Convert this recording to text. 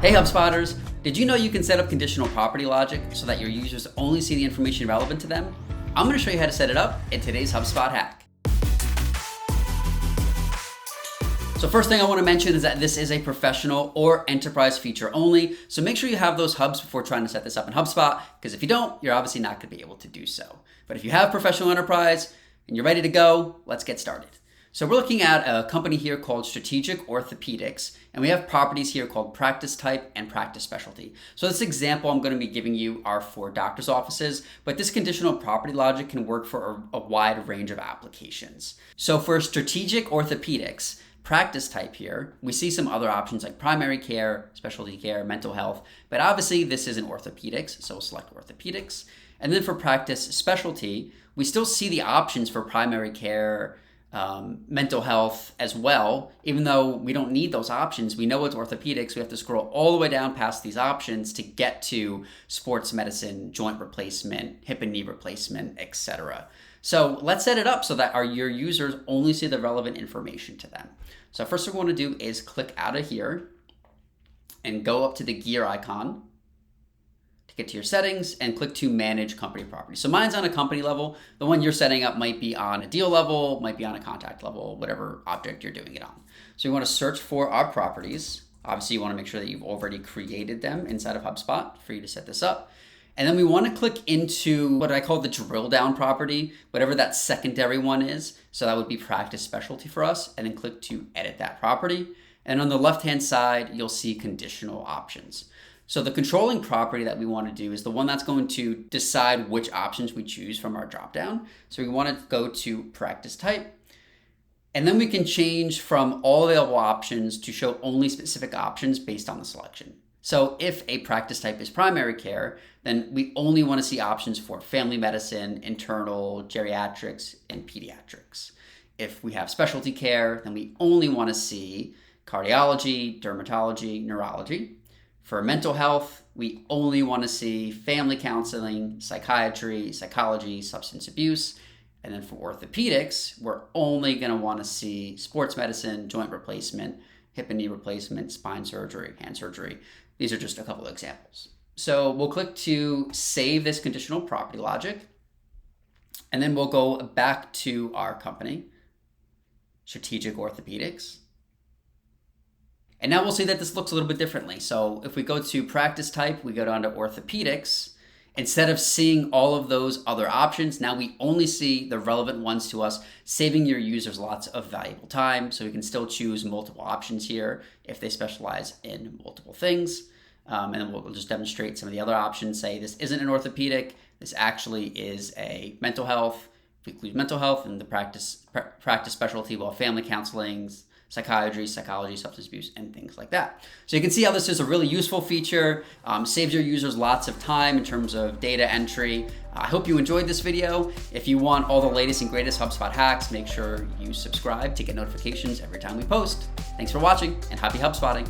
Hey HubSpotters, did you know you can set up conditional property logic so that your users only see the information relevant to them? I'm going to show you how to set it up in today's HubSpot hack. So first thing I want to mention is that this is a professional or enterprise feature only, so make sure you have those hubs before trying to set this up in HubSpot, because if you don't, you're obviously not going to be able to do so. But if you have professional enterprise and you're ready to go, let's get started. So we're looking at a company here called Strategic Orthopedics, and we have properties here called practice type and practice specialty. So this example I'm going to be giving you are for doctor's offices, but this conditional property logic can work for a wide range of applications. So for Strategic Orthopedics, practice type here, we see some other options like primary care, specialty care, mental health, but obviously this isn't orthopedics, so we'll select orthopedics. And then for practice specialty, we still see the options for primary care, mental health as well. Even though we don't need those options, we know it's orthopedics, we have to scroll all the way down past these options to get to sports medicine, joint replacement, hip and knee replacement, etc. So let's set it up so that your users only see the relevant information to them. So first thing we want to do is click out of here and go up to the gear icon to get to your settings and click to manage company property. So mine's on a company level. The one you're setting up might be on a deal level, might be on a contact level, whatever object you're doing it on. So you want to search for our properties. Obviously you want to make sure that you've already created them inside of HubSpot for you to set this up. And then we want to click into what I call the drill down property, whatever that secondary one is. So that would be practice specialty for us, and then click to edit that property. And on the left-hand side, you'll see conditional options. So the controlling property that we want to do is the one that's going to decide which options we choose from our dropdown. So we want to go to practice type, and then we can change from all available options to show only specific options based on the selection. So if a practice type is primary care, then we only want to see options for family medicine, internal, geriatrics, and pediatrics. If we have specialty care, then we only want to see cardiology, dermatology, neurology. For mental health, we only want to see family counseling, psychiatry, psychology, substance abuse. And then for orthopedics, we're only going to want to see sports medicine, joint replacement, hip and knee replacement, spine surgery, hand surgery. These are just a couple of examples. So we'll click to save this conditional property logic, and then we'll go back to our company, Strategic Orthopedics. And now we'll see that this looks a little bit differently. So if we go to practice type, we go down to orthopedics. Instead of seeing all of those other options, now we only see the relevant ones to us, saving your users lots of valuable time. So we can still choose multiple options here if they specialize in multiple things. And then we'll just demonstrate some of the other options. Say this isn't an orthopedic, this actually is a mental health. If we include mental health in the practice specialty, well, family counseling, psychiatry, psychology, substance abuse, and things like that. So you can see how this is a really useful feature, saves your users lots of time in terms of data entry. I hope you enjoyed this video. If you want all the latest and greatest HubSpot hacks, make sure you subscribe to get notifications every time we post. Thanks for watching, and happy HubSpotting.